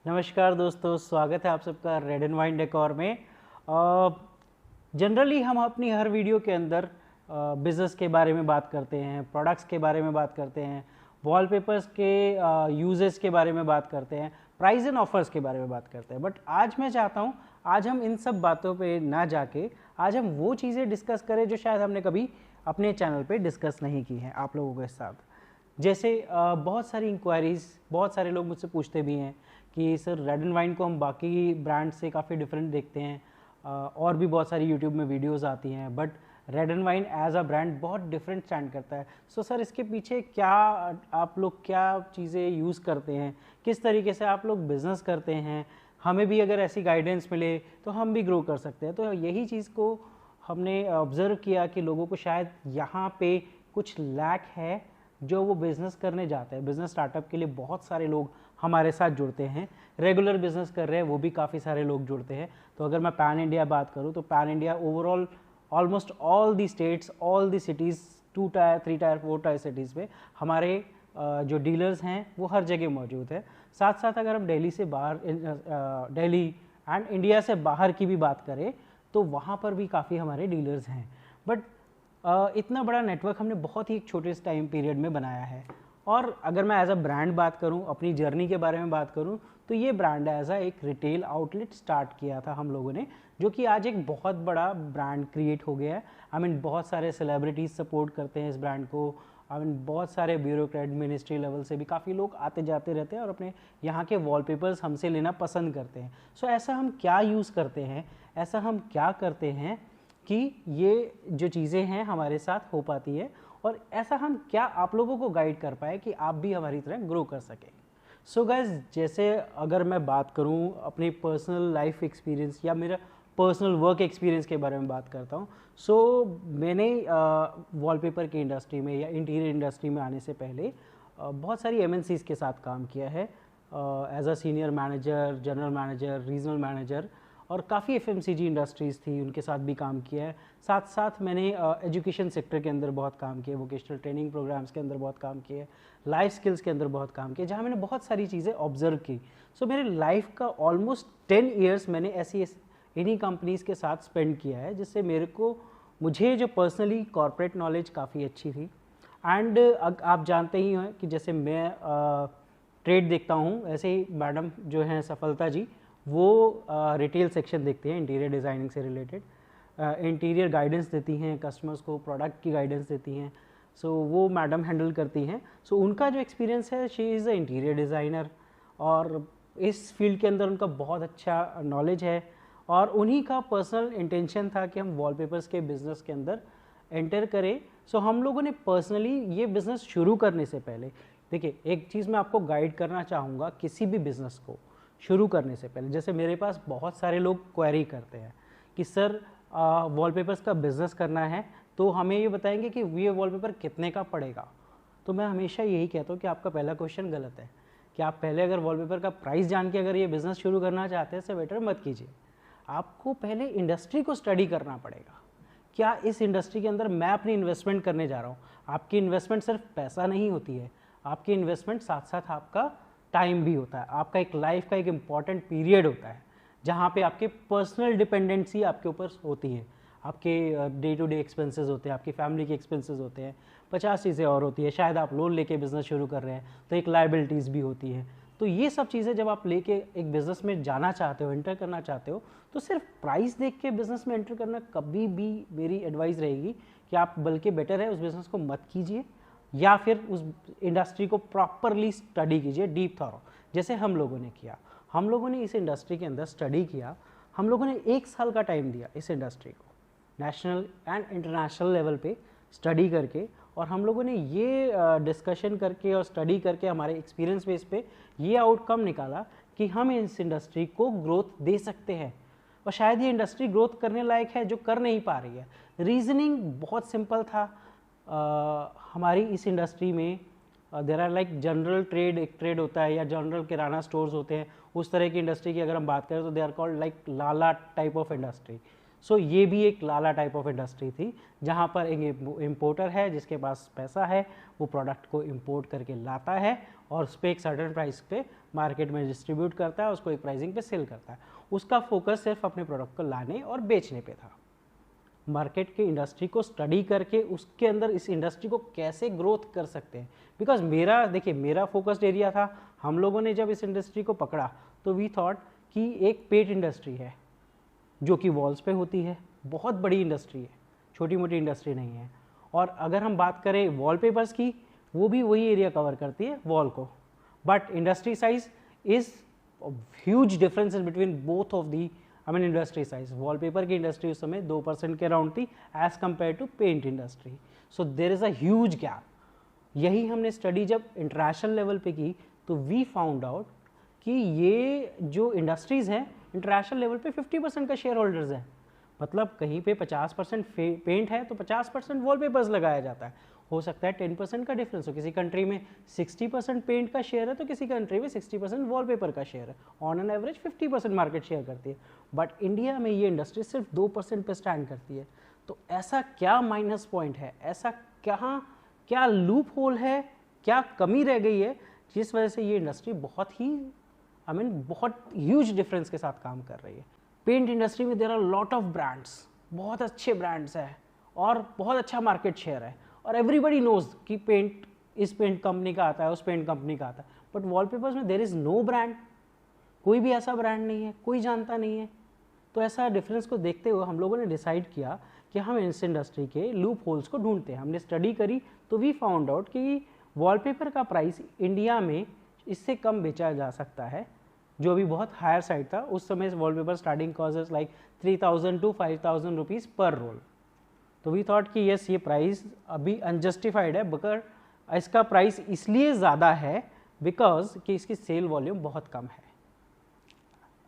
नमस्कार दोस्तों, स्वागत है आप सबका रेड एंड वाइन डेकोर में। जनरली हम अपनी हर वीडियो के अंदर बिज़नेस के बारे में बात करते हैं, प्रोडक्ट्स के बारे में बात करते हैं, वॉलपेपर्स के यूजेस के बारे में बात करते हैं, प्राइस एंड ऑफर्स के बारे में बात करते हैं। बट आज मैं चाहता हूँ आज हम इन सब बातों पे ना जाके आज हम वो चीज़ें डिस्कस करें जो शायद हमने कभी अपने चैनल पे डिस्कस नहीं की हैं आप लोगों के साथ। जैसे बहुत सारी इंक्वायरीज़, बहुत सारे लोग मुझसे पूछते भी हैं कि सर रेड एंड वाइन को हम बाकी ब्रांड से काफ़ी डिफरेंट देखते हैं, और भी बहुत सारी यूट्यूब में वीडियोस आती हैं, but red and wine as a brand बहुत डिफरेंट स्टैंड करता है। सो सर इसके पीछे क्या आप लोग क्या चीज़ें यूज़ करते हैं, किस तरीके से आप लोग बिज़नेस करते हैं, हमें भी अगर ऐसी गाइडेंस मिले तो हम भी ग्रो कर सकते हैं। तो यही चीज़ को हमने ऑब्ज़र्व किया कि लोगों को शायद यहाँ पे कुछ लैक है जो वो बिज़नेस करने जाते हैं। बिज़नेस स्टार्टअप के लिए बहुत सारे लोग हमारे साथ जुड़ते हैं, रेगुलर बिज़नेस कर रहे हैं वो भी काफ़ी सारे लोग जुड़ते हैं। तो अगर मैं पैन इंडिया बात करूँ तो pan India overall almost all the states, all the cities, 2 tyre 3 tyre 4 tyre cities में हमारे जो डीलर्स हैं वो हर जगह मौजूद है। साथ साथ अगर हम दिल्ली से बाहर, दिल्ली एंड इंडिया से बाहर की भी बात करें तो वहाँ पर भी काफ़ी हमारे डीलर्स हैं। बट इतना बड़ा नेटवर्क हमने बहुत ही एक छोटे टाइम पीरियड में बनाया है। और अगर मैं एज अ ब्रांड बात करूं, अपनी जर्नी के बारे में बात करूं, तो ये ब्रांड एज अ एक रिटेल आउटलेट स्टार्ट किया था हम लोगों ने, जो कि आज एक बहुत बड़ा ब्रांड क्रिएट हो गया है। आई मीन बहुत सारे सेलिब्रिटीज़ सपोर्ट करते हैं इस ब्रांड को। आई मीन बहुत सारे ब्यूरोक्रेट, मिनिस्ट्री लेवल से भी काफ़ी लोग आते जाते रहते हैं और अपने यहाँ के वॉलपेपर्स हमसे लेना पसंद करते हैं। सो ऐसा हम क्या यूज़ करते हैं, ऐसा हम क्या करते हैं कि ये जो चीज़ें हैं हमारे साथ हो पाती है, और ऐसा हम क्या आप लोगों को गाइड कर पाए कि आप भी हमारी तरह ग्रो कर सकें। सो गाइज, जैसे अगर मैं बात करूं अपनी पर्सनल लाइफ एक्सपीरियंस या मेरा पर्सनल वर्क एक्सपीरियंस के बारे में बात करता हूं। सो मैंने वॉलपेपर की इंडस्ट्री में या इंटीरियर इंडस्ट्री में आने से पहले बहुत सारी एमएनसीज़ के साथ काम किया है, as a senior manager, general manager, regional manager, और काफ़ी एफएमसीजी इंडस्ट्रीज़ थी उनके साथ भी काम किया है। साथ साथ मैंने एजुकेशन सेक्टर के अंदर बहुत काम किया, वोकेशनल ट्रेनिंग प्रोग्राम्स के अंदर बहुत काम किया, लाइफ स्किल्स के अंदर बहुत काम किया, जहाँ मैंने बहुत सारी चीज़ें ऑब्जर्व की। सो मेरे लाइफ का ऑलमोस्ट 10 ईयर्स मैंने ऐसी इन्हीं कंपनीज़ के साथ स्पेंड किया है, जिससे मुझे जो पर्सनली कॉर्पोरेट नॉलेज काफ़ी अच्छी थी। एंड आप जानते ही हैं कि जैसे मैं ट्रेड देखता हूँ, ऐसे ही मैडम जो हैं सफलता जी, वो रिटेल सेक्शन देखते हैं, इंटीरियर डिज़ाइनिंग से रिलेटेड इंटीरियर गाइडेंस देती हैं कस्टमर्स को, प्रोडक्ट की गाइडेंस देती हैं। सो वो मैडम हैंडल करती हैं। सो उनका जो एक्सपीरियंस है, she is a interior designer, और इस फील्ड के अंदर उनका बहुत अच्छा नॉलेज है। और उन्हीं का पर्सनल इंटेंशन था कि हम वॉलपेपर्स के बिज़नेस के अंदर एंटर करें। सो हम लोगों ने पर्सनली ये बिज़नेस शुरू करने से पहले, देखिए एक चीज़ मैं आपको गाइड करना चाहूँगा किसी भी बिज़नेस को शुरू करने से पहले। जैसे मेरे पास बहुत सारे लोग क्वेरी करते हैं कि सर वॉलपेपर्स का बिज़नेस करना है तो हमें ये बताएंगे कि ये वॉलपेपर कितने का पड़ेगा। तो मैं हमेशा यही कहता हूँ कि आपका पहला क्वेश्चन गलत है, कि आप पहले अगर वॉलपेपर का प्राइस जान के अगर ये बिज़नेस शुरू करना चाहते हैं, इससे बेटर मत कीजिए। आपको पहले इंडस्ट्री को स्टडी करना पड़ेगा। क्या इस इंडस्ट्री के अंदर मैं अपनी इन्वेस्टमेंट करने जा रहा हूँ। आपकी इन्वेस्टमेंट सिर्फ पैसा नहीं होती है, आपकी इन्वेस्टमेंट साथ साथ आपका टाइम भी होता है, आपका एक लाइफ का एक इम्पॉर्टेंट पीरियड होता है, जहाँ पे आपके पर्सनल डिपेंडेंसी आपके ऊपर होती है। आपके डे टू डे एक्सपेंसेस होते हैं, आपकी फैमिली के एक्सपेंसेस होते हैं, 50 चीज़ें और होती है। शायद आप लोन लेके बिज़नेस शुरू कर रहे हैं तो एक लाइबिलिटीज़ भी होती है। तो ये सब चीज़ें जब आप लेके एक बिज़नेस में जाना चाहते हो, एंटर करना चाहते हो, तो सिर्फ प्राइस देख के बिज़नेस में एंटर करना कभी भी मेरी एडवाइस रहेगी कि आप बल्कि बेटर है उस बिज़नेस को मत कीजिए, या फिर उस इंडस्ट्री को प्रॉपरली स्टडी कीजिए, डीप थॉरो, जैसे हम लोगों ने किया। हम लोगों ने इस इंडस्ट्री के अंदर स्टडी किया, हम लोगों ने 1 साल का टाइम दिया इस इंडस्ट्री को, नेशनल एंड इंटरनेशनल लेवल पे स्टडी करके, और हम लोगों ने ये डिस्कशन करके और स्टडी करके हमारे एक्सपीरियंस बेस पे ये आउटकम निकाला कि हम इस इंडस्ट्री को ग्रोथ दे सकते हैं, और शायद ये इंडस्ट्री ग्रोथ करने लायक है जो कर नहीं पा रही है। रीजनिंग बहुत सिंपल था। हमारी इस इंडस्ट्री में there are like general trade, एक ट्रेड होता है, या जनरल किराना स्टोर्स होते हैं, उस तरह की इंडस्ट्री की अगर हम बात करें तो they are called like lala type of industry. So ये भी एक लाला टाइप ऑफ इंडस्ट्री थी, जहाँ पर एक इम्पोर्टर है जिसके पास पैसा है, वो प्रोडक्ट को इम्पोर्ट करके लाता है और उस पर एक सर्टेन प्राइस पे मार्केट में डिस्ट्रीब्यूट करता है, उसको एक प्राइसिंग पे सेल करता है। उसका फोकस सिर्फ अपने प्रोडक्ट को लाने और बेचने पे था। मार्केट के इंडस्ट्री को स्टडी करके उसके अंदर इस इंडस्ट्री को कैसे ग्रोथ कर सकते हैं, बिकॉज मेरा फोकस्ड एरिया था। हम लोगों ने जब इस इंडस्ट्री को पकड़ा तो वी थॉट कि एक पेट इंडस्ट्री है जो कि वॉल्स पे होती है, बहुत बड़ी इंडस्ट्री है, छोटी मोटी इंडस्ट्री नहीं है। और अगर हम बात करें वॉलपेपर्स की, वो भी वही एरिया कवर करती है वॉल को, but industry size is huge differences between both of the industry size. Wallpaper की इंडस्ट्री उस समय 2% के अराउंड थी as compare to paint industry, so there is a huge gap. यही हमने स्टडी जब इंटरनेशनल लेवल पे की तो वी फाउंड आउट कि ये जो इंडस्ट्रीज़ हैं इंटरनेशनल लेवल पे 50% का शेयर होल्डर्स हैं। मतलब कहीं पे 50% पेंट है तो 50% वॉलपेपर्स लगाया जाता है। हो सकता है 10% का डिफरेंस हो, किसी कंट्री में 60% पेंट का शेयर है तो किसी कंट्री में 60% वॉलपेपर का शेयर है। On an average 50% market share करती है, बट इंडिया में ये इंडस्ट्री सिर्फ 2% पे स्टैंड करती है। तो ऐसा क्या माइनस पॉइंट है, ऐसा क्या लूप होल है, क्या कमी रह गई है जिस वजह से ये इंडस्ट्री बहुत ही बहुत ह्यूज डिफरेंस के साथ काम कर रही है। पेंट इंडस्ट्री में there are lot of brands, बहुत अच्छे ब्रांड्स हैं और बहुत अच्छा मार्केट शेयर है और एवरीबडी नोज कि पेंट इस पेंट कंपनी का आता है, उस पेंट कंपनी का आता है, बट वॉलपेपर्स में देयर इज़ नो ब्रांड, कोई भी ऐसा ब्रांड नहीं है, कोई जानता नहीं है। तो ऐसा डिफरेंस को देखते हुए हम लोगों ने डिसाइड किया कि हम इस इंडस्ट्री के लूप होल्स को ढूंढते हैं। हमने स्टडी करी तो वी फाउंड आउट कि वॉलपेपर का प्राइस इंडिया में इससे कम बेचा जा सकता है, जो भी बहुत हायर साइड था। उस समय wallpaper starting cost like 3000 to 5000 rupees पर रोल। तो वी थॉट कि यस, ये प्राइस अभी अनजस्टिफाइड है, बकर इसका प्राइस इसलिए ज़्यादा है बिकॉज कि इसकी सेल वॉल्यूम बहुत कम है,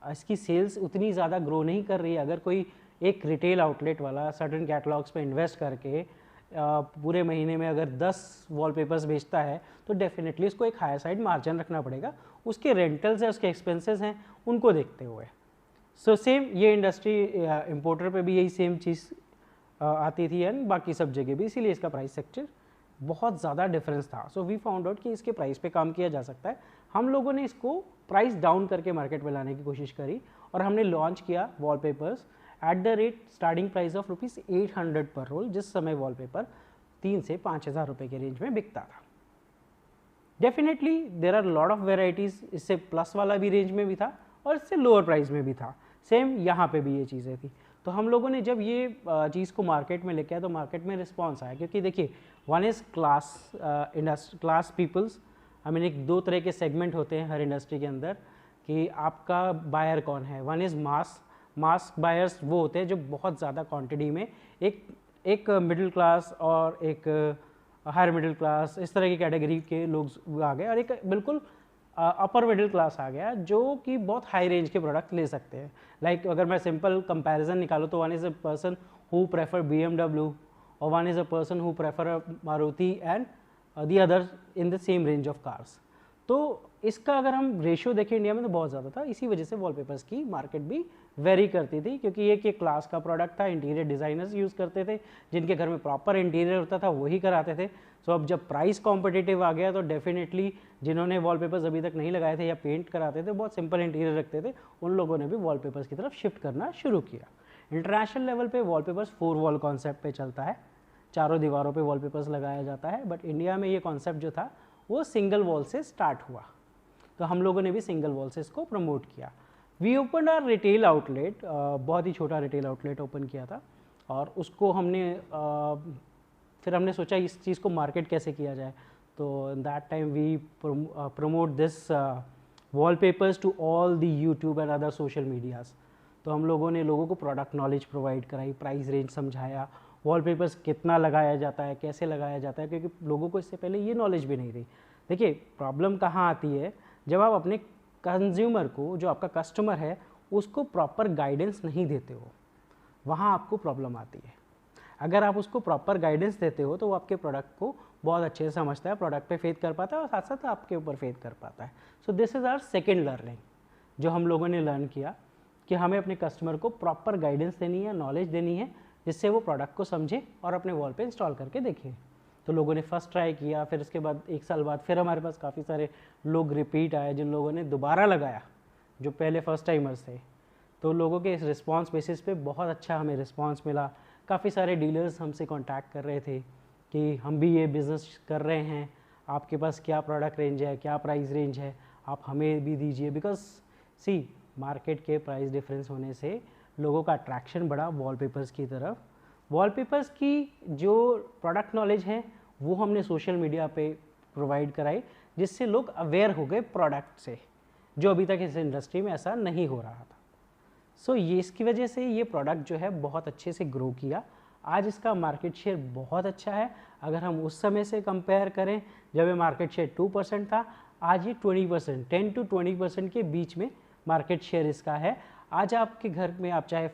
इसकी सेल्स उतनी ज़्यादा ग्रो नहीं कर रही है। अगर कोई एक रिटेल आउटलेट वाला सर्टेन कैटलॉग्स पे इन्वेस्ट करके पूरे महीने में अगर 10 वॉलपेपर्स बेचता है तो डेफिनेटली उसको एक हायर साइड मार्जिन रखना पड़ेगा, उसके रेंटल्स हैं, उसके एक्सपेंसेस हैं, उनको देखते हुए। सो सेम ये इंडस्ट्री इंपोर्टर पे भी यही सेम चीज़ आती थी एंड बाकी सब जगह भी, इसीलिए इसका प्राइस स्ट्रक्चर बहुत ज़्यादा डिफरेंस था। सो वी फाउंड आउट कि इसके प्राइस पे काम किया जा सकता है। हम लोगों ने इसको प्राइस डाउन करके मार्केट में लाने की कोशिश करी और हमने लॉन्च किया wallpapers at the rate starting price of ₹800 पर रोल, जिस समय वॉलपेपर 3 से 5000 रुपये के रेंज में बिकता था। Definitely there are lot of varieties, इससे प्लस वाला भी रेंज में भी था और इससे लोअर प्राइस में भी था। सेम यहाँ पे भी ये चीज़ें थी। तो हम लोगों ने जब ये चीज़ को मार्केट में लेके आया तो मार्केट में रिस्पॉन्स आया, क्योंकि देखिए वन इज़ क्लास पीपल्स, एक 2 तरह के सेगमेंट होते हैं हर इंडस्ट्री के अंदर कि आपका बायर कौन है। वन इज़ मास बायर्स, वो होते हैं जो बहुत ज़्यादा क्वांटिटी में, एक मिडिल क्लास और एक हायर मिडिल क्लास, इस तरह की कैटेगरी के लोग आ गए, और एक बिल्कुल अपर मिडिल क्लास आ गया जो कि बहुत हाई रेंज के प्रोडक्ट ले सकते हैं। लाइक अगर मैं सिंपल कंपैरिजन निकालूँ तो one is a person who prefer BMW और one is a person who prefer Maruti and the other in the same range of cars. तो इसका अगर हम रेशियो देखें इंडिया में तो बहुत ज़्यादा था। इसी वजह से वॉलपेपर्स की मार्केट भी वेरी करती थी, क्योंकि एक क्लास का प्रोडक्ट था, इंटीरियर डिज़ाइनर्स यूज़ करते थे, जिनके घर में प्रॉपर इंटीरियर होता था वही कराते थे। सो अब जब प्राइस कॉम्पिटिटिव आ गया तो डेफिनेटली जिन्होंने वॉलपेपर्स अभी तक नहीं लगाए थे या पेंट कराते थे, बहुत सिंपल इंटीरियर रखते थे, उन लोगों ने भी वॉलपेपर्स की तरफ शिफ्ट करना शुरू किया। इंटरनेशनल लेवल पे वॉलपेपर्स 4 वॉल कॉन्सेप्ट पे चलता है, चारों दीवारों पे वॉलपेपर्स लगाया जाता है, बट इंडिया में ये कॉन्सेप्ट जो था वो सिंगल वॉल से स्टार्ट हुआ। तो हम लोगों ने भी सिंगल वॉल से इसको प्रमोट किया। We open our retail outlet, बहुत ही छोटा रिटेल आउटलेट ओपन किया था, और उसको फिर हमने सोचा इस चीज़ को मार्केट कैसे किया जाए। तो that time we promote this wallpapers to all the YouTube and other social medias. तो हम लोगों ने लोगों को प्रोडक्ट नॉलेज प्रोवाइड कराई, प्राइस रेंज समझाया, वॉलपेपर्स कितना लगाया जाता है, कैसे लगाया जाता है, क्योंकि लोगों को इससे पहले ये नॉलेज भी नहीं थी। देखिए प्रॉब्लम कहाँ आती है, जब आप अपने कंज्यूमर को, जो आपका कस्टमर है, उसको प्रॉपर गाइडेंस नहीं देते हो, वहाँ आपको प्रॉब्लम आती है। अगर आप उसको प्रॉपर गाइडेंस देते हो तो वो आपके प्रोडक्ट को बहुत अच्छे से समझता है, प्रोडक्ट पे फेथ कर पाता है और साथ साथ आपके ऊपर फेथ कर पाता है। So this is our second learning जो हम लोगों ने लर्न किया कि हमें अपने कस्टमर को प्रॉपर गाइडेंस देनी है, नॉलेज देनी है, जिससे वो प्रोडक्ट को समझे और अपने वॉल पे इंस्टॉल करके देखें। तो लोगों ने फर्स्ट ट्राई किया, फिर उसके बाद 1 साल बाद फिर हमारे पास काफ़ी सारे लोग रिपीट आए जिन लोगों ने दोबारा लगाया, जो पहले फर्स्ट टाइमर्स थे। तो लोगों के इस रिस्पांस बेसिस पे बहुत अच्छा हमें रिस्पांस मिला। काफ़ी सारे डीलर्स हमसे कांटेक्ट कर रहे थे कि हम भी ये बिज़नेस कर रहे हैं, आपके पास क्या प्रोडक्ट रेंज है, क्या प्राइस रेंज है, आप हमें भी दीजिए। बिकॉज सी मार्केट के प्राइस डिफरेंस होने से लोगों का अट्रैक्शन बढ़ा वॉलपेपर्स की तरफ। वॉलपेपर्स की जो प्रोडक्ट नॉलेज है वो हमने सोशल मीडिया पे प्रोवाइड कराई, जिससे लोग अवेयर हो गए प्रोडक्ट से, जो अभी तक इस इंडस्ट्री में ऐसा नहीं हो रहा था। सो ये इसकी वजह से ये प्रोडक्ट जो है बहुत अच्छे से ग्रो किया। आज इसका मार्केट शेयर बहुत अच्छा है। अगर हम उस समय से कंपेयर करें जब ये मार्केट शेयर 2% था, आज ये 20%, 10 to 20% के बीच में मार्केट शेयर इसका है। आज आपके घर में, आप चाहे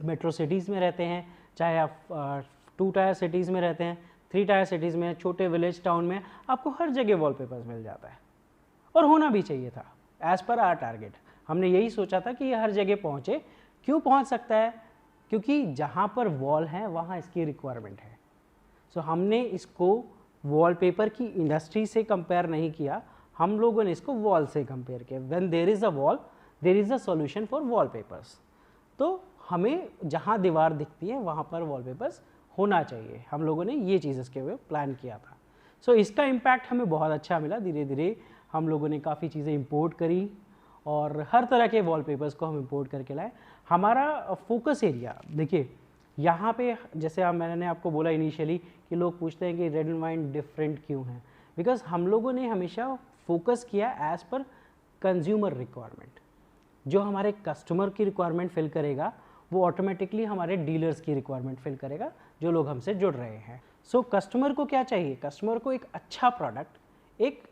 मेट्रो सिटीज़ में रहते हैं, चाहे आप 2 टायर सिटीज़ में रहते हैं, 3 टायर सिटीज़ में, छोटे विलेज टाउन में, आपको हर जगह वॉलपेपर्स मिल जाता है। और होना भी चाहिए था, एज़ पर आवर टारगेट। हमने यही सोचा था कि ये हर जगह पहुँचे। क्यों पहुँच सकता है? क्योंकि जहाँ पर वॉल है वहाँ इसकी रिक्वायरमेंट है। सो हमने इसको वॉलपेपर की इंडस्ट्री से कंपेयर नहीं किया, हम लोगों ने इसको वॉल से कंपेयर किया। When there is a wall there is a solution for wallpapers. तो हमें जहाँ दीवार दिखती है वहाँ पर वॉलपेपर्स होना चाहिए। हम लोगों ने ये चीज़ इसके हुए प्लान किया था। सो इसका इम्पैक्ट हमें बहुत अच्छा मिला। धीरे धीरे हम लोगों ने काफ़ी चीज़ें इंपोर्ट करी और हर तरह के वॉलपेपर्स को हम इंपोर्ट करके लाए। हमारा फोकस एरिया देखिए, यहाँ पे जैसे मैंने आपको बोला इनिशियली कि लोग पूछते हैं कि रेड एंड वाइन डिफरेंट क्यों है। बिकॉज हम लोगों ने हमेशा फोकस किया एज़ पर कंज्यूमर रिक्वायरमेंट। जो हमारे कस्टमर की रिक्वायरमेंट फिल करेगा वो ऑटोमेटिकली हमारे डीलर्स की रिक्वायरमेंट फिल करेगा, जो लोग हमसे जुड़ रहे हैं। सो कस्टमर को क्या चाहिए? कस्टमर को एक अच्छा प्रोडक्ट एक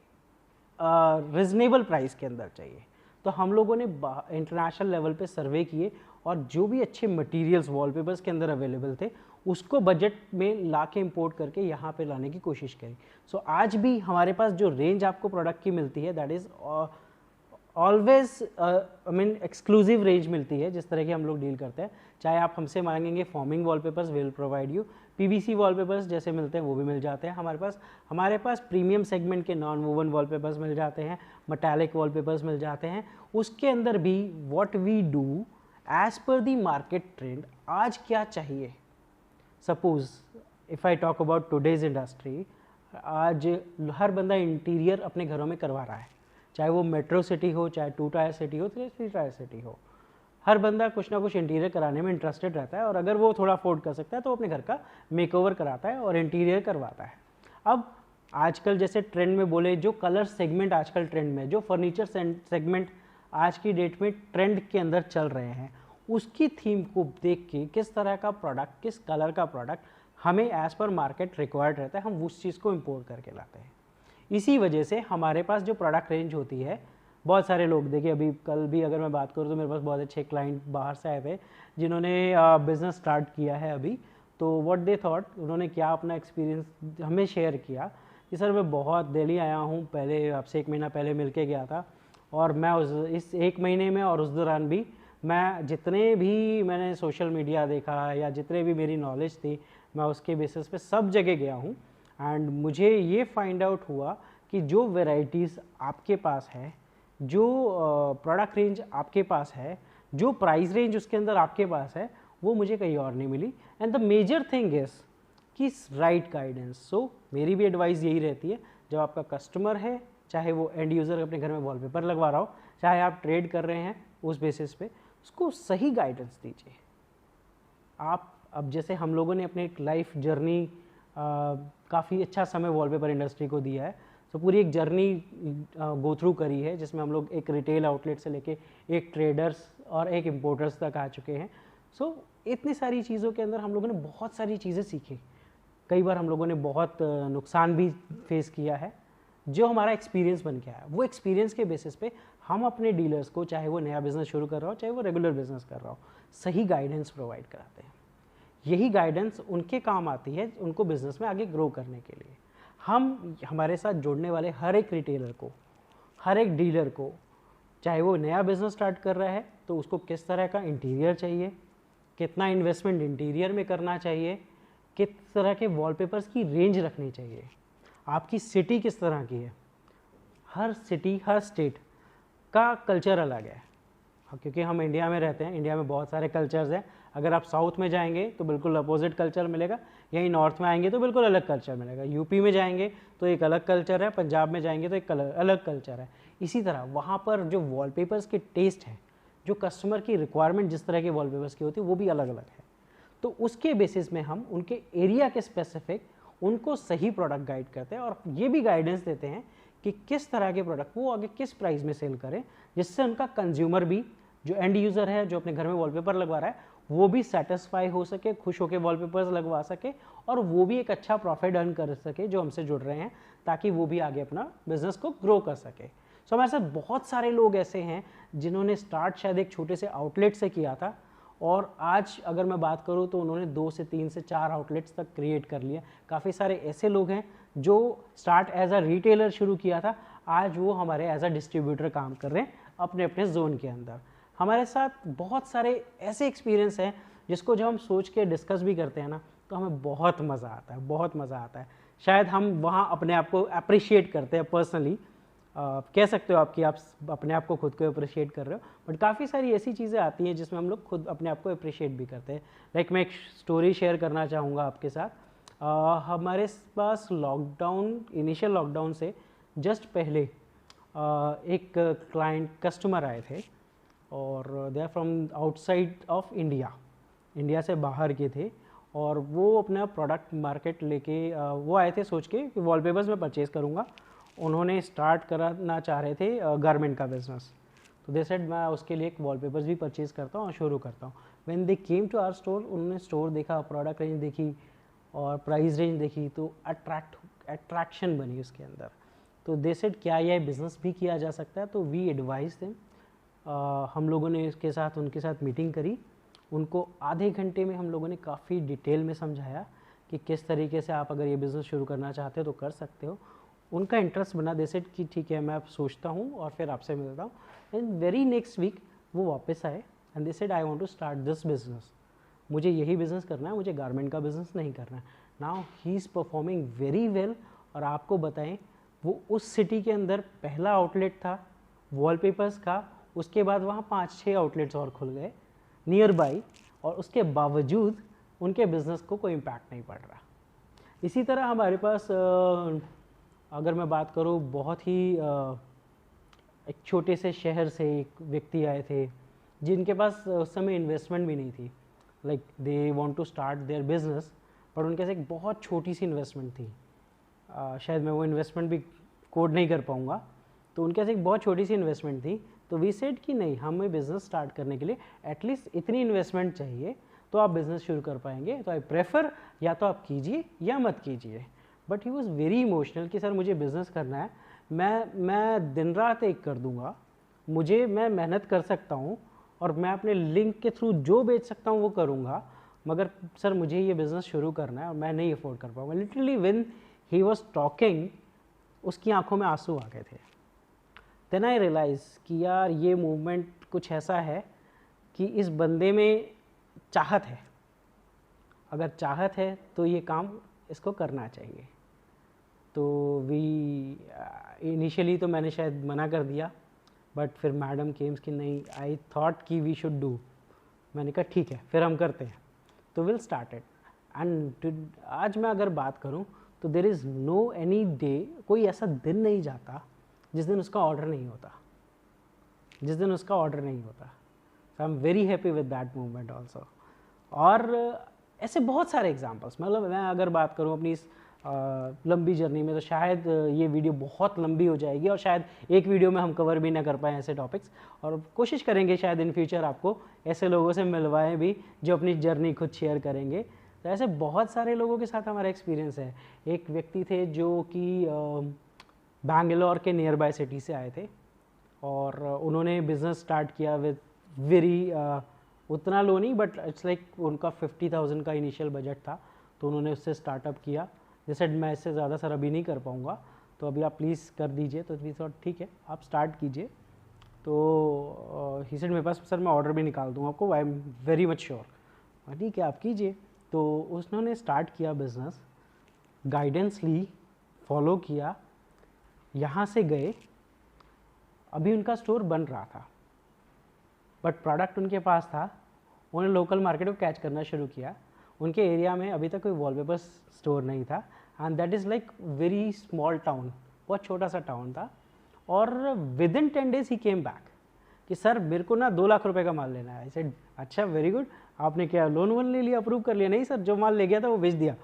रिजनेबल प्राइस के अंदर चाहिए। तो हम लोगों ने इंटरनेशनल लेवल पे सर्वे किए और जो भी अच्छे मटेरियल्स वॉलपेपर्स के अंदर अवेलेबल थे उसको बजट में ला के इम्पोर्ट करके यहाँ पे लाने की कोशिश करी। सो आज भी हमारे पास जो रेंज आपको प्रोडक्ट की मिलती है that is always I mean exclusive range मिलती है जिस तरह की हम लोग डील करते हैं। चाहे आप हमसे मांगेंगे forming wallpapers, will provide you. PVC wallpapers जैसे मिलते हैं वो भी मिल जाते हैं हमारे पास प्रीमियम सेगमेंट के नॉन वोवन वॉलपेपर्स मिल जाते हैं, मेटालिक वॉलपेपर्स मिल जाते हैं। उसके अंदर भी what we do as per the market trend, आज क्या चाहिए। Suppose if I talk about today's industry, आज हर बंदा इंटीरियर अपने घरों में करवा रहा है, चाहे वो मेट्रो सिटी हो, चाहे 2 टायर सिटी हो, 3 टायर सिटी हो। हर बंदा कुछ ना कुछ इंटीरियर कराने में इंटरेस्टेड रहता है और अगर वो थोड़ा अफोर्ड कर सकता है तो अपने घर का मेकओवर कराता है और इंटीरियर करवाता है। अब आजकल जैसे ट्रेंड में बोले, जो कलर सेगमेंट आजकल ट्रेंड में, जो फर्नीचर सेगमेंट आज की डेट में ट्रेंड के अंदर चल रहे हैं, उसकी थीम को देख के किस तरह का प्रोडक्ट, किस कलर का प्रोडक्ट हमें एज़ पर मार्केट रिक्वायर्ड रहता है, हम उस चीज़ को इम्पोर्ट करके लाते हैं। इसी वजह से हमारे पास जो प्रोडक्ट रेंज होती है, बहुत सारे लोग देखिए, अभी कल भी अगर मैं बात करूँ तो मेरे पास बहुत अच्छे क्लाइंट बाहर से आए थे जिन्होंने बिज़नेस स्टार्ट किया है अभी। तो व्हाट दे थॉट, उन्होंने क्या अपना एक्सपीरियंस हमें शेयर किया कि सर मैं बहुत दिल्ली आया हूँ, पहले आपसे 1 महीना पहले मिल के गया था और मैं इस 1 महीने में और उस दौरान भी मैं जितने भी मैंने सोशल मीडिया देखा या जितने भी मेरी नॉलेज थी, मैं उसके बेसिस पे सब जगह गया हूँ एंड मुझे ये फाइंड आउट हुआ कि जो वेराइटीज़ आपके पास है, जो प्रोडक्ट रेंज आपके पास है, जो प्राइस रेंज उसके अंदर आपके पास है, वो मुझे कहीं और नहीं मिली। And the major thing is कि राइट गाइडेंस। सो मेरी भी एडवाइस यही रहती है, जब आपका कस्टमर है, चाहे वो एंड यूज़र अपने घर में वॉलपेपर लगवा रहा हो, चाहे आप ट्रेड कर रहे हैं उस बेसिस पे, उसको सही गाइडेंस दीजिए। आप अब जैसे हम लोगों ने अपने एक लाइफ जर्नी काफ़ी अच्छा समय वॉलपेपर इंडस्ट्री को दिया है। तो पूरी एक जर्नी गो थ्रू करी है जिसमें हम लोग एक रिटेल आउटलेट से लेके एक ट्रेडर्स और एक इम्पोर्टर्स तक आ चुके हैं। सो इतनी सारी चीज़ों के अंदर हम लोगों ने बहुत सारी चीज़ें सीखी। कई बार हम लोगों ने बहुत नुकसान भी फेस किया है, जो हमारा एक्सपीरियंस बन गया है। वो एक्सपीरियंस के बेसिस पे हम अपने डीलर्स को, चाहे वो नया बिज़नेस शुरू कर रहा हो, चाहे वो रेगुलर बिज़नेस कर रहा हो, सही गाइडेंस प्रोवाइड कराते हैं। यही गाइडेंस उनके काम आती है उनको बिज़नेस में आगे ग्रो करने के लिए। हम हमारे साथ जुड़ने वाले हर एक रिटेलर को, हर एक डीलर को चाहे वो नया बिजनेस स्टार्ट कर रहा है तो उसको किस तरह का इंटीरियर चाहिए, कितना इन्वेस्टमेंट इंटीरियर में करना चाहिए, किस तरह के वॉलपेपर्स की रेंज रखनी चाहिए, आपकी सिटी किस तरह की है। हर सिटी, हर स्टेट का कल्चर अलग है, क्योंकि हम इंडिया में रहते हैं, इंडिया में बहुत सारे कल्चर्स हैं। अगर आप साउथ में जाएंगे तो बिल्कुल अपोजिट कल्चर मिलेगा, यहीं नॉर्थ में आएंगे तो बिल्कुल अलग कल्चर मिलेगा, यूपी में जाएंगे तो एक अलग कल्चर है, पंजाब में जाएंगे तो एक अलग कल्चर है। इसी तरह वहाँ पर जो वॉलपेपर्स के टेस्ट हैं, जो कस्टमर की रिक्वायरमेंट जिस तरह के वॉलपेपर्स की होती है वो भी अलग अलग है। तो उसके बेसिस में हम उनके एरिया के स्पेसिफिक उनको सही प्रोडक्ट गाइड करते हैं और ये भी गाइडेंस देते हैं कि किस तरह के प्रोडक्ट वो आगे किस प्राइस में सेल करें, जिससे उनका कंज्यूमर भी, जो एंड यूज़र है, जो अपने घर में वॉलपेपर लगवा रहा है, वो भी सेटिस्फाई हो सके, खुश होकर वॉलपेपर्स लगवा सके और वो भी एक अच्छा प्रॉफिट अर्न कर सके जो हमसे जुड़ रहे हैं, ताकि वो भी आगे अपना बिजनेस को ग्रो कर सके। सो हमारे साथ बहुत सारे लोग ऐसे हैं जिन्होंने स्टार्ट शायद एक छोटे से आउटलेट से किया था और आज अगर मैं बात करूं तो उन्होंने 2 से 3 से 4 आउटलेट्स तक क्रिएट कर लिया। काफ़ी सारे ऐसे लोग हैं जो स्टार्ट एज अ रिटेलर शुरू किया था, आज वो हमारे एज अ डिस्ट्रीब्यूटर काम कर रहे हैं अपने अपने जोन के अंदर। हमारे साथ बहुत सारे ऐसे एक्सपीरियंस हैं जिसको जब हम सोच के डिस्कस भी करते हैं ना तो हमें बहुत मज़ा आता है, बहुत मज़ा आता है। शायद हम वहाँ अपने आप को अप्रिशिएट करते हैं पर्सनली, कह सकते हो आपकी आप अपने आप को खुद को अप्रिशिएट कर रहे हो, बट काफ़ी सारी ऐसी चीज़ें आती हैं जिसमें हम लोग खुद अपने आप को अप्रिशिएट भी करते हैं। लाइक मैं एक स्टोरी शेयर करना चाहूँगा आपके साथ। हमारे पास लॉकडाउन, इनिशियल लॉकडाउन से जस्ट पहले एक क्लाइंट कस्टमर आए थे और they are from outside of India, India से बाहर के थे और वो अपना प्रोडक्ट मार्केट लेके वो आए थे सोच के कि वॉलपेपर्स में परचेज़ करूँगा। उन्होंने स्टार्ट करना चाह रहे थे गारमेंट का बिजनेस, तो दे सेड मैं उसके लिए एक वॉलपेपर्स भी परचेज़ करता हूँ और शुरू करता हूँ। When they came to our store, उन्होंने स्टोर देखा, प्रोडक्ट रेंज देखी और प्राइस रेंज देखी, तो अट्रैक्शन बनी उसके अंदर। तो दे सेड क्या यह बिज़नेस भी किया जा सकता है, तो वी एडवाइज देम। हम लोगों ने इसके साथ उनके साथ मीटिंग करी, उनको आधे घंटे में हम लोगों ने काफ़ी डिटेल में समझाया कि किस तरीके से आप अगर ये बिज़नेस शुरू करना चाहते हो तो कर सकते हो। उनका इंटरेस्ट बना, दे सेड कि ठीक है मैं अब सोचता हूँ और फिर आपसे मिलता हूँ। एंड वेरी नेक्स्ट वीक वो वापस आए and they said I want to start this business, मुझे यही बिज़नेस करना है, मुझे गारमेंट का बिज़नेस नहीं करना है। Now he is performing very well. और आपको बताएं वो उस सिटी के अंदर पहला आउटलेट था वॉलपेपर्स का, उसके बाद वहाँ 5-6 आउटलेट्स और खुल गए नियर बाई, और उसके बावजूद उनके बिज़नेस को कोई इम्पैक्ट नहीं पड़ रहा। इसी तरह हमारे पास अगर मैं बात करूँ, बहुत ही एक छोटे से शहर से एक व्यक्ति आए थे जिनके पास उस समय इन्वेस्टमेंट भी नहीं थी। Like they want to start their business, पर उनके पास एक बहुत छोटी सी इन्वेस्टमेंट थी। शायद मैं वो इन्वेस्टमेंट भी कोड नहीं कर पाऊँगा, तो उनके पास एक बहुत छोटी सी इन्वेस्टमेंट थी। तो वी सेड कि नहीं, हमें बिज़नेस स्टार्ट करने के लिए एटलीस्ट इतनी इन्वेस्टमेंट चाहिए तो आप बिज़नेस शुरू कर पाएंगे। तो आई प्रेफर या तो आप कीजिए या मत कीजिए। But he was very emotional कि सर मुझे बिज़नेस करना है, मैं दिन रात एक कर दूंगा, मैं मेहनत कर सकता हूँ और मैं अपने लिंक के थ्रू जो बेच सकता हूँ वो करूँगा, मगर सर मुझे ये बिज़नेस शुरू करना है और मैं नहीं अफोर्ड कर पाऊँगा। Literally when he was talking, उसकी आंखों में आंसू आ गए थे। देन आई रियलाइज़ कि यार ये मूवमेंट कुछ ऐसा है कि इस बंदे में चाहत है, अगर चाहत है तो ये काम इसको करना चाहिए। तो वी इनिशियली तो मैंने शायद मना कर दिया, बट फिर मैडम केम्स कि नहीं, आई थॉट कि वी शुड डू। मैंने कहा ठीक है फिर हम करते हैं, तो विल स्टार्ट इट। एंड आज मैं अगर बात करूं तो there is no any day, कोई ऐसा दिन नहीं जाता जिस दिन उसका ऑर्डर नहीं होता, जिस दिन उसका ऑर्डर नहीं होता। So I am very happy with that movement also. और ऐसे बहुत सारे एग्जाम्पल्स, मतलब मैं अगर बात करूं अपनी इस लंबी जर्नी में तो शायद ये वीडियो बहुत लंबी हो जाएगी और शायद एक वीडियो में हम कवर भी ना कर पाएँ ऐसे टॉपिक्स, और कोशिश करेंगे शायद इन फ्यूचर आपको ऐसे लोगों से मिलवाएं भी जो अपनी जर्नी खुद शेयर करेंगे। तो ऐसे बहुत सारे लोगों के साथ हमारा एक्सपीरियंस है। एक व्यक्ति थे जो कि बैंगलोर के नियर बाय सिटी से आए थे और उन्होंने बिज़नेस स्टार्ट किया विद वेरी उतना लो नहीं, बट इट्स लाइक उनका 50,000 का इनिशियल बजट था, तो उन्होंने उससे स्टार्टअप किया। जैसे मैं इससे ज़्यादा सर अभी नहीं कर पाऊँगा, तो अभी आप प्लीज़ कर दीजिए। तो वी थॉट ठीक है आप स्टार्ट कीजिए। तो ही सेड मेरे पास सर मैं ऑर्डर भी निकाल दूँ आपको, आई एम वेरी मच श्योर। ठीक है आप कीजिए। तो उसने स्टार्ट किया बिज़नेस, गाइडेंस ली, फॉलो किया, यहाँ से गए। अभी उनका स्टोर बन रहा था बट प्रोडक्ट उनके पास था, उन्होंने लोकल मार्केट को कैच करना शुरू किया। उनके एरिया में अभी तक कोई वॉलपेपर स्टोर नहीं था and that is like very small town, बहुत छोटा सा टाउन था। और with in 10 days he came back कि सर मेरे को ना 2 लाख रुपए का माल लेना है। आई सेड अच्छा वेरी गुड, आपने क्या लोन वोन ले लिया, अप्रूव कर लिया? नहीं सर, जो माल ले गया था वो बेच दिया।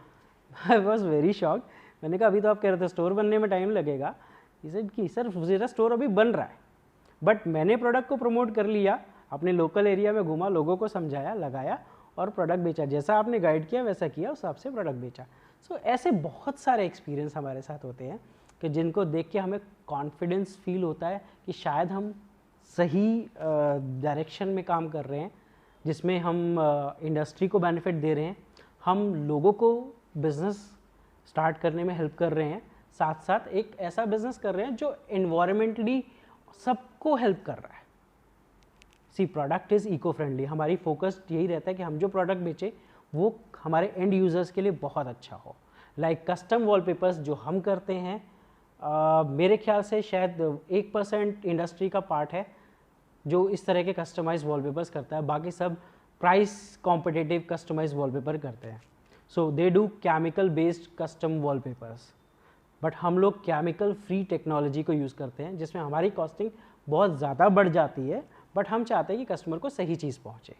I was very shocked. मैंने कहा अभी तो आप कह रहे थे स्टोर बनने में टाइम लगेगा। ही सेड कि सर मेरा स्टोर अभी बन रहा है बट मैंने प्रोडक्ट को प्रमोट कर लिया, अपने लोकल एरिया में घूमा, लोगों को समझाया, लगाया और प्रोडक्ट बेचा। जैसा आपने गाइड किया वैसा किया, उस हिसाब से प्रोडक्ट बेचा। सो ऐसे बहुत सारे एक्सपीरियंस हमारे साथ होते हैं कि जिनको देख के हमें कॉन्फिडेंस फील होता है कि शायद हम सही डायरेक्शन में काम कर रहे हैं, जिसमें हम इंडस्ट्री को बेनिफिट दे रहे हैं, हम लोगों को बिजनेस स्टार्ट करने में हेल्प कर रहे हैं, साथ साथ एक ऐसा बिजनेस कर रहे हैं जो एनवायरमेंटली सबको हेल्प कर रहा है। सी प्रोडक्ट इज़ इको फ्रेंडली। हमारी फोकस यही रहता है कि हम जो प्रोडक्ट बेचें वो हमारे एंड यूज़र्स के लिए बहुत अच्छा हो। लाइक कस्टम वॉलपेपर्स जो हम करते हैं, मेरे ख्याल से शायद 1% इंडस्ट्री का पार्ट है जो इस तरह के कस्टमाइज वॉलपेपर्स करता है, बाकी सब प्राइस कॉम्पिटिटिव कस्टमाइज वॉलपेपर करते हैं। So they do chemical based custom wallpapers, but हम लोग केमिकल फ्री टेक्नोलॉजी को यूज़ करते हैं जिसमें हमारी कॉस्टिंग बहुत ज़्यादा बढ़ जाती है बट हम चाहते हैं कि कस्टमर को सही चीज़ पहुँचे।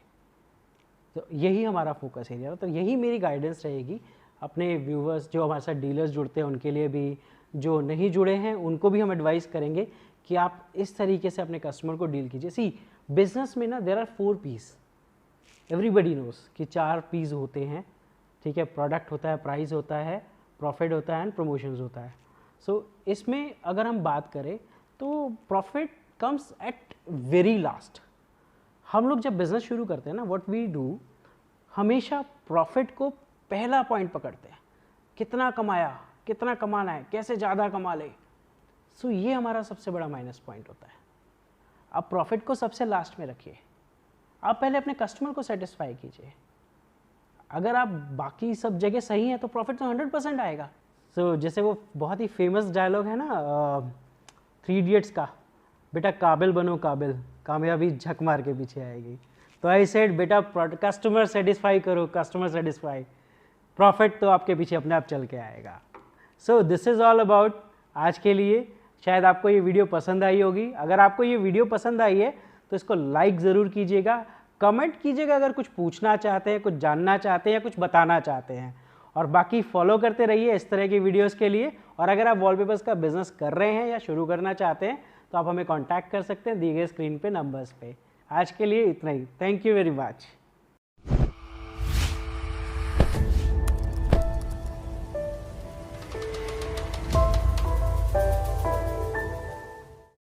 तो यही हमारा फोकस एरिया है। तो यही मेरी गाइडेंस रहेगी अपने व्यूवर्स, जो हमारे साथ डीलर्स जुड़ते हैं उनके लिए भी, जो नहीं जुड़े हैं उनको भी हम एडवाइस करेंगे कि आप इस तरीके से अपने कस्टमर को डील कीजिए। सी बिजनेस में ना there are 4 P's, everybody knows कि 4 P's होते हैं। ठीक है, प्रोडक्ट होता है, प्राइस होता है, प्रॉफिट होता है एंड प्रमोशंस होता है। सो इसमें अगर हम बात करें तो profit comes at very last. हम लोग जब बिजनेस शुरू करते हैं ना, व्हाट वी डू, हमेशा प्रॉफिट को पहला पॉइंट पकड़ते हैं, कितना कमाया, कितना कमाना है, कैसे ज़्यादा कमा ले। सो ये हमारा सबसे बड़ा माइनस पॉइंट होता है। आप प्रॉफिट को सबसे लास्ट में रखिए, आप पहले अपने कस्टमर को सेटिस्फाई कीजिए। अगर आप बाकी सब जगह सही हैं तो प्रॉफिट तो 100% आएगा। सो जैसे वो बहुत ही फेमस डायलॉग है ना 3 Idiots का, बेटा काबिल बनो काबिल, कामयाबी झक मार के पीछे आएगी। तो आई सेड बेटा कस्टमर सेटिस्फाई करो, कस्टमर सेटिस्फाई, प्रॉफिट तो आपके पीछे अपने आप चल के आएगा। सो दिस इज़ ऑल अबाउट आज के लिए। शायद आपको ये वीडियो पसंद आई होगी। अगर आपको ये वीडियो पसंद आई है तो इसको लाइक ज़रूर कीजिएगा, कमेंट कीजिएगा अगर कुछ पूछना चाहते हैं, कुछ जानना चाहते हैं या कुछ बताना चाहते हैं, और बाकी फॉलो करते रहिए इस तरह की वीडियोस के लिए। और अगर आप वॉलपेपर्स का बिजनेस कर रहे हैं या शुरू करना चाहते हैं तो आप हमें कांटेक्ट कर सकते हैं दिए गए स्क्रीन पे नंबर्स पे। आज के लिए इतना ही। Thank you very much.